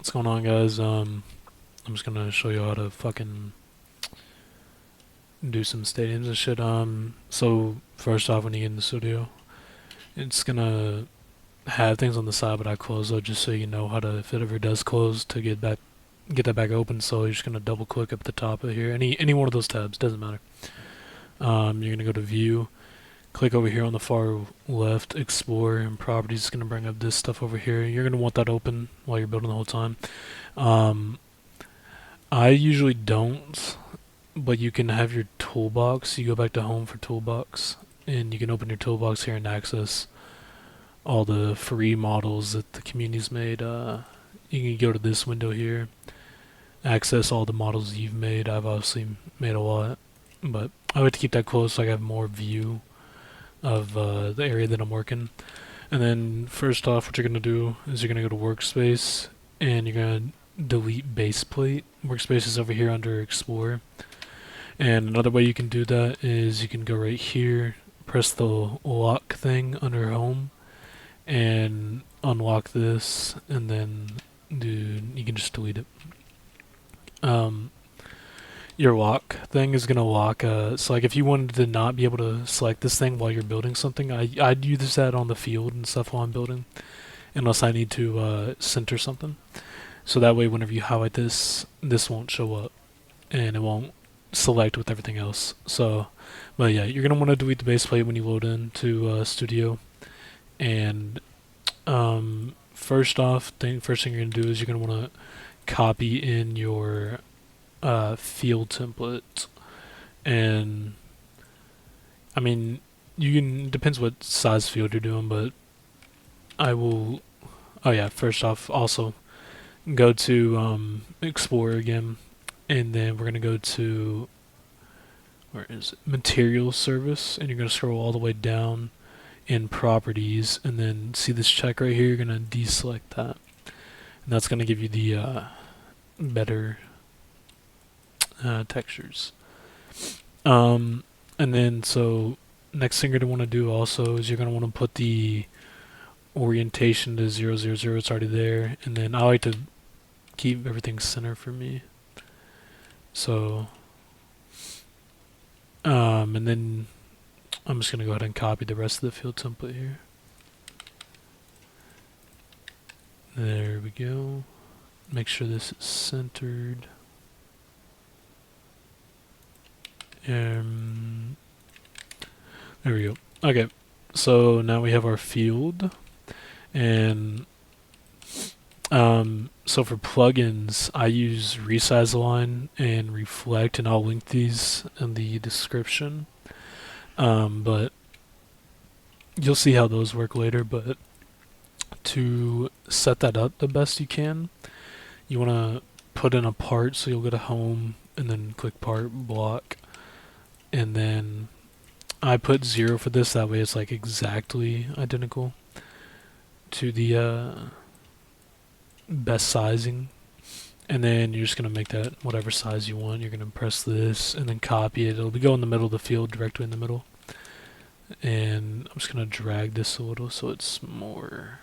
What's going on, guys? I'm just gonna show you how to fucking do some stadiums and shit. So first off, when you get in the studio, it's gonna have things on the side, but I close though, just so you know how to, if it ever does close, to get that back open. So you're just gonna double click up at the top of here, any one of those tabs, doesn't matter. You're gonna go to View, click over here on the far left, Explore and Properties. It's gonna bring up this stuff over here. You're gonna want that open while you're building the whole time. Um, I usually don't, but you can have your toolbox. You go back to Home for Toolbox, and you can open your toolbox here and access all the free models that the community's made. You can go to this window here, access all the models you've made. I've obviously made a lot, but I like to keep that close so I have more view of the area that I'm working. And then first off, what you're gonna do is you're gonna go to Workspace, and you're gonna delete base plate. Workspace is over here under Explorer. And another way you can do that is you can go right here, press the lock thing under Home, and unlock this, and then you can just delete it. Um, your lock thing is gonna lock. So like if you wanted to not be able to select this thing while you're building something, I'd use that on the field and stuff while I'm building, unless I need to center something. So that way, whenever you highlight this, this won't show up, and it won't select with everything else. So, but yeah, you're gonna want to delete the base plate when you load into Studio. And first thing you're gonna do is you're gonna want to copy in your field template. And I mean, you can, depends what size field you're doing, but I will. Oh yeah, first off, also go to Explorer again, and then we're gonna go to, where is it? Material Service, and you're gonna scroll all the way down in Properties, and then see this check right here. You're gonna deselect that, and that's gonna give you the better textures. And then so next thing you're gonna want to do also is you're gonna want to put the orientation to 0, 0, 0. It's already there, and then I like to keep everything center for me. So, and then I'm just gonna go ahead and copy the rest of the field template here. There we go. Make sure this is centered. There we go. Okay, so now we have our field, and so for plugins, I use Resize Align and Reflect, and I'll link these in the description. But you'll see how those work later. But to set that up the best you can, you want to put in a part. So you'll go to Home and then click Part Block, and then I put 0 for this. That way, it's like exactly identical to the best sizing. And then you're just going to make that whatever size you want. You're going to press this and then copy it. It'll go in the middle of the field, directly in the middle. And I'm just going to drag this a little so it's more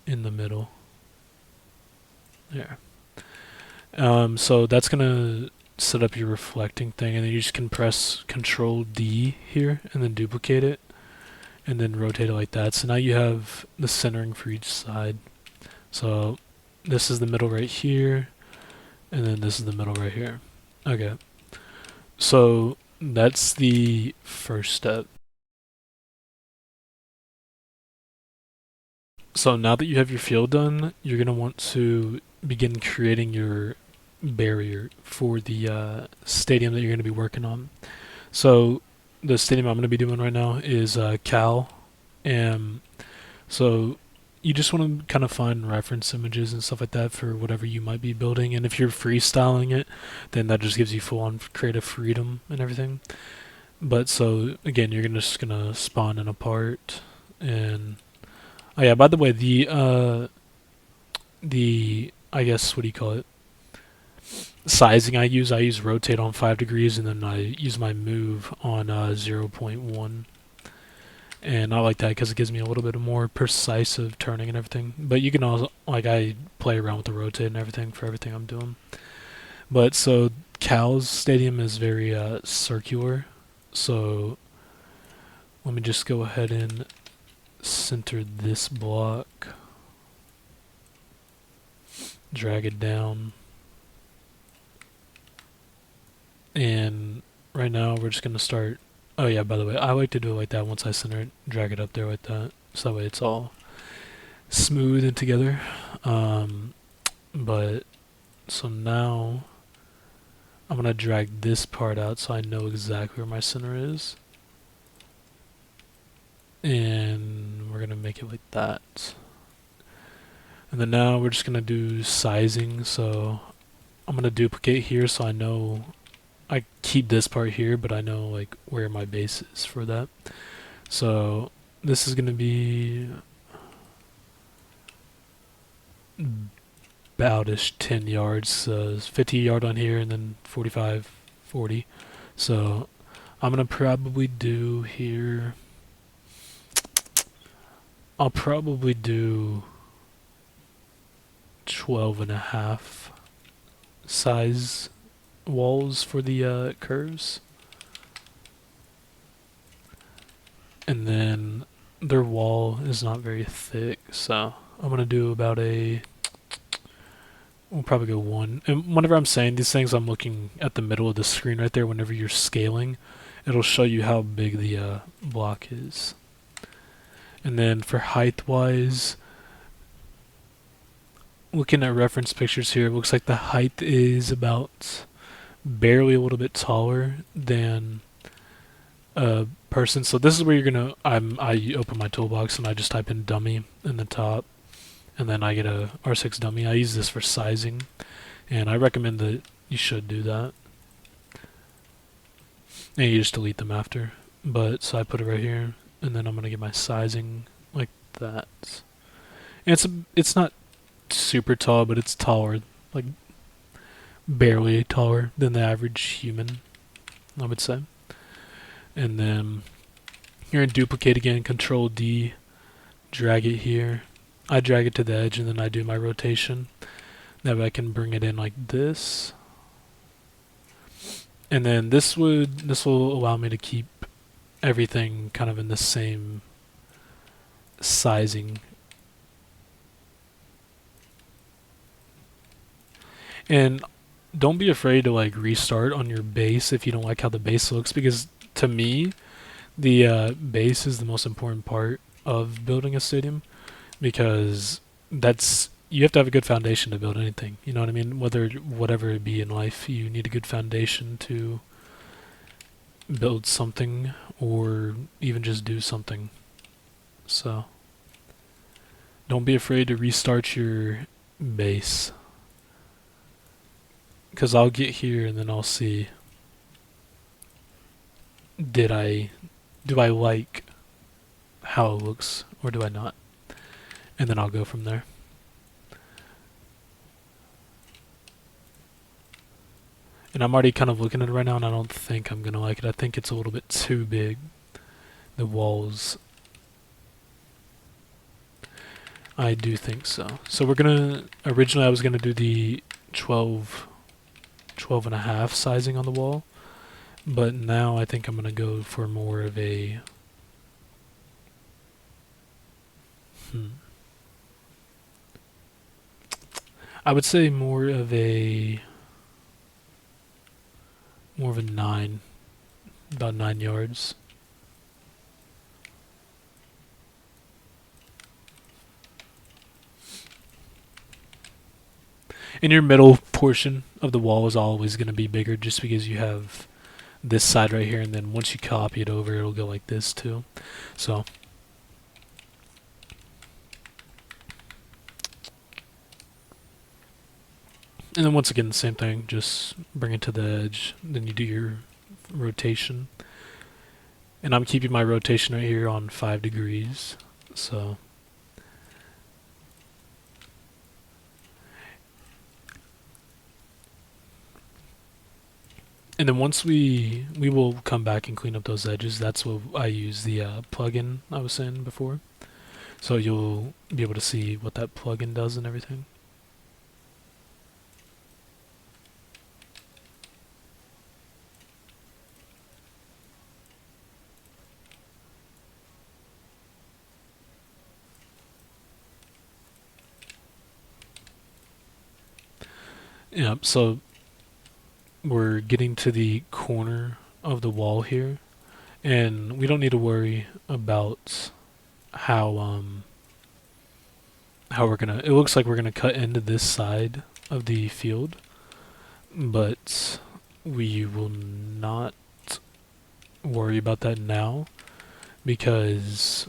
in the middle. There. So that's going to set up your reflecting thing, and then you just can press Control D here and then duplicate it and then rotate it like that. So now you have the centering for each side. So this is the middle right here, and then this is the middle right here. Okay, so that's the first step. So now that you have your field done, you're going to want to begin creating your barrier for the stadium that you're going to be working on. So the stadium I'm going to be doing right now is Cal, and so you just want to kind of find reference images and stuff like that for whatever you might be building. And if you're freestyling it, then that just gives you full-on creative freedom and everything. But so again, you're just gonna spawn in a part, and oh yeah, by the way, the I guess, what do you call it? Sizing I use rotate on 5 degrees, and then I use my move on 0.1. and I like that because it gives me a little bit more precise of turning and everything. But you can also, like, I play around with the rotate and everything for everything I'm doing. But so Cal's stadium is very circular, so let me just go ahead and center this block, drag it down, and right now we're just gonna start. Oh yeah, by the way, I like to do it like that. Once I center it, drag it up there like that, so that way it's all smooth and together. But so now I'm gonna drag this part out so I know exactly where my center is, and we're gonna make it like that. And then now we're just gonna do sizing. So I'm gonna duplicate here so I know I keep this part here, but I know like where my base is for that. So this is gonna be aboutish 10 yards, 50 yard on here, and then 45, 40. So I'm gonna probably do here. I'll probably do 12 and a half size walls for the curves. And then their wall is not very thick, so I'm gonna do about a. We'll probably go one. And whenever I'm saying these things, I'm looking at the middle of the screen right there. Whenever you're scaling, it'll show you how big the block is. And then for height wise, looking at reference pictures here, it looks like the height is about barely a little bit taller than a person. So this is where you're gonna. I open my toolbox and I just type in dummy in the top, and then I get a R6 dummy. I use this for sizing, and I recommend that you should do that. And you just delete them after. But so I put it right here, and then I'm gonna get my sizing like that. And it's not super tall, but it's taller, like barely taller than the average human, I would say. And then you're gonna duplicate again, Control D, drag it here. I drag it to the edge, and then I do my rotation. That way I can bring it in like this. And then this will allow me to keep everything kind of in the same sizing. And don't be afraid to like restart on your base if you don't like how the base looks, because to me, the base is the most important part of building a stadium, because that's you have to have a good foundation to build anything. You know what I mean? Whatever it be in life, you need a good foundation to build something or even just do something. So don't be afraid to restart your base, because I'll get here and then I'll see, do I like how it looks or do I not? And then I'll go from there. And I'm already kind of looking at it right now, and I don't think I'm gonna like it. I think it's a little bit too big. The walls. I do think so. So we're gonna, originally I was gonna do the 12 and a half sizing on the wall, but now I think I'm gonna go for more of a I would say more of a 9, about 9 yards. And your middle portion of the wall is always going to be bigger, just because you have this side right here, and then once you copy it over, it'll go like this too. So and then once again, the same thing, just bring it to the edge, then you do your rotation. And I'm keeping my rotation right here on 5 degrees. So And then once we will come back and clean up those edges. That's what I use the plugin I was saying before. So you'll be able to see what that plugin does and everything. Yeah, so we're getting to the corner of the wall here, and we don't need to worry about how how we're gonna. It looks like we're gonna cut into this side of the field, but we will not worry about that now because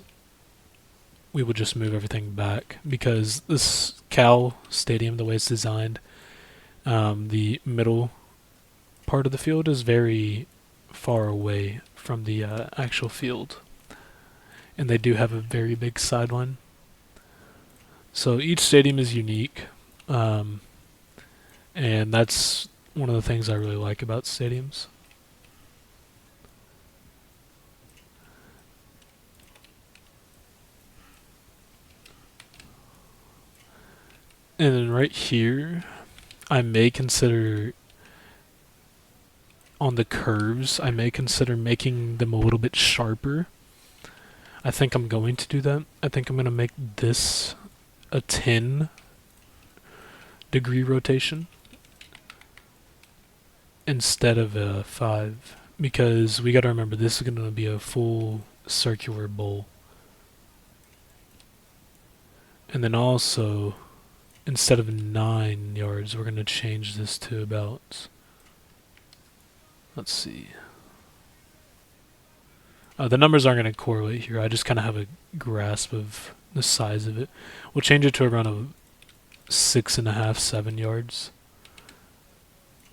we will just move everything back because this Cal Stadium, the way it's designed, the middle part of the field is very far away from the actual field, and they do have a very big sideline. So each stadium is unique, um, and that's one of the things I really like about stadiums. And then right here, I may consider on the curves, I may consider making them a little bit sharper. I think I'm going to do that. I think I'm going to make this a 10-degree rotation instead of a 5 because we got to remember this is going to be a full circular bowl. And then also, instead of 9 yards, we're going to change this to about, let's see. The numbers aren't going to correlate here. I just kind of have a grasp of the size of it. We'll change it to around a 6.5, 7 yards.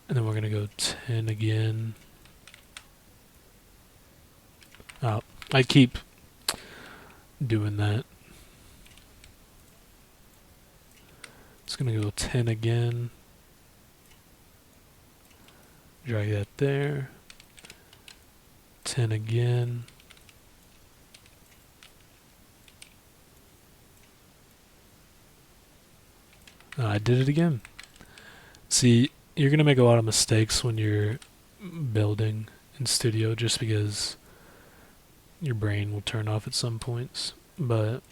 And then we're going to go 10 again. I keep doing that. It's going to go 10 again. Drag that there. 10 again. I did it again. See, you're going to make a lot of mistakes when you're building in Studio just because your brain will turn off at some points. But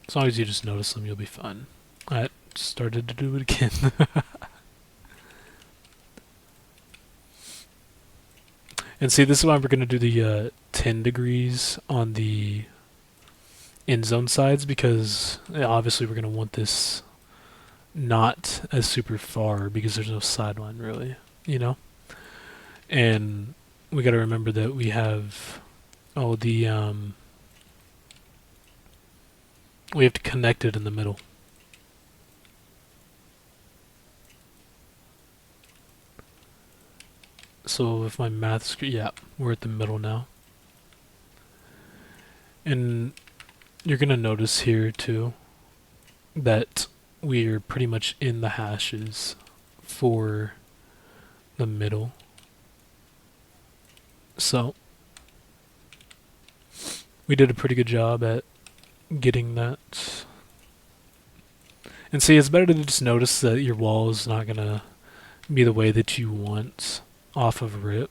as long as you just notice them, you'll be fine. I started to do it again. And see, this is why we're going to do the 10 degrees on the end zone sides because obviously we're going to want this not as super far because there's no sideline really, you know? And we got to remember that we have we have to connect it in the middle. So if my math's yeah, we're at the middle now. And you're going to notice here too that we're pretty much in the hashes for the middle. So we did a pretty good job at getting that. And see, it's better to just notice that your wall is not going to be the way that you want off of rip,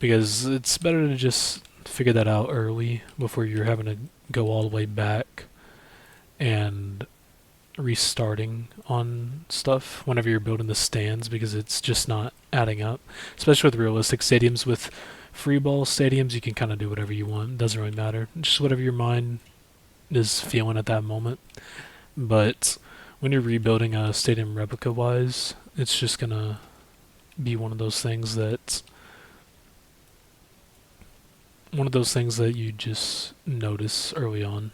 because it's better to just figure that out early before you're having to go all the way back and restarting on stuff whenever you're building the stands, because it's just not adding up, especially with realistic stadiums. With free ball stadiums, you can kind of do whatever you want. It doesn't really matter, just whatever your mind is feeling at that moment. But when you're rebuilding a stadium replica wise, it's just gonna be one of those things that you just notice early on.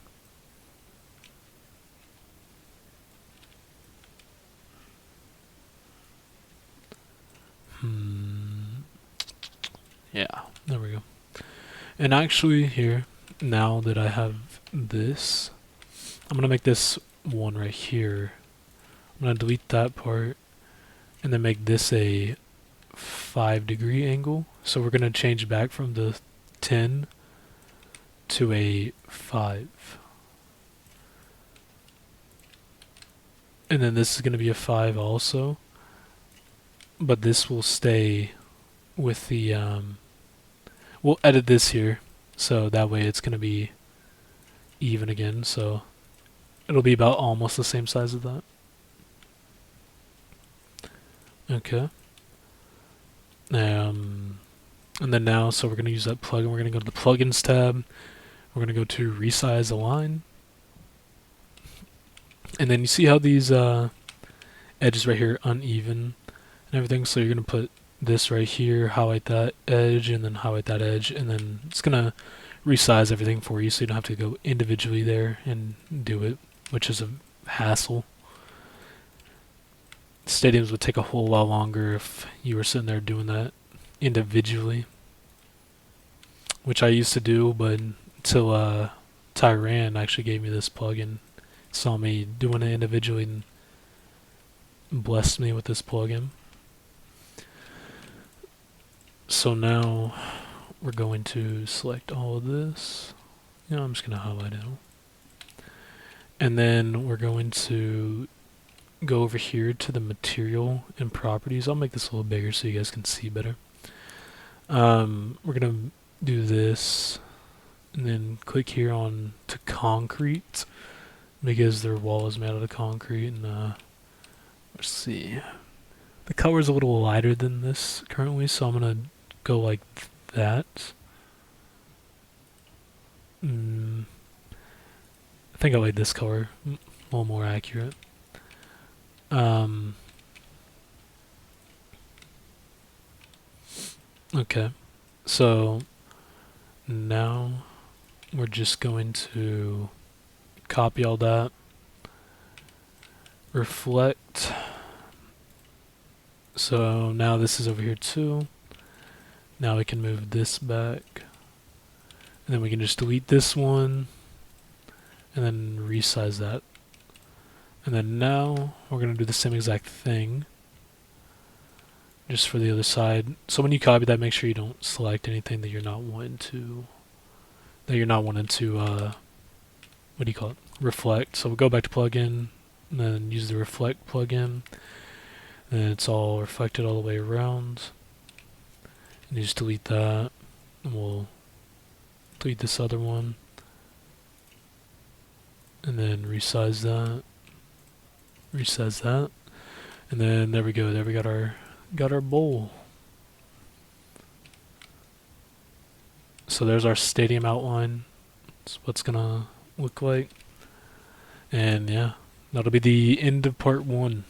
Yeah, there we go. And actually here, now that I have this, I'm gonna make this one right here. I'm gonna delete that part and then make this a 5-degree angle. So we're gonna change back from the 10 to a 5. And then this is gonna be a 5 also. But this will stay with the, we'll edit this here. So that way it's gonna be even again. So it'll be about almost the same size of that. Okay. And then now, so we're going to use that plugin. We're going to go to the plugins tab. We're going to go to resize align. And then you see how these edges right here uneven and everything. So you're going to put this right here, highlight that edge, and then highlight that edge, and then it's going to resize everything for you so you don't have to go individually there and do it, which is a hassle. Stadiums would take a whole lot longer if you were sitting there doing that individually, which I used to do, but until Tyran actually gave me this plugin, saw me doing it individually and blessed me with this plugin. So now we're going to select all of this. I'm just going to highlight it. And then we're going to go over here to the material and properties. I'll make this a little bigger so you guys can see better. We're going to do this and then click here on to concrete because their wall is made out of concrete. And let's see, the color is a little lighter than this currently, so I'm going to go like that. I think I like this color, a little more accurate. Okay, so now we're just going to copy all that, reflect. So now this is over here too. Now we can move this back, and then we can just delete this one and then resize that. And then now we're going to do the same exact thing just for the other side. So when you copy that, make sure you don't select anything that you're not wanting to what do you call it, reflect. So we'll go back to plugin and then use the reflect plugin, and it's all reflected all the way around. And you just delete that, and we'll delete this other one, and then resize that, and then there we go. There we got our bowl. So there's our stadium outline. That's what's gonna look like. And yeah, that'll be the end of part 1.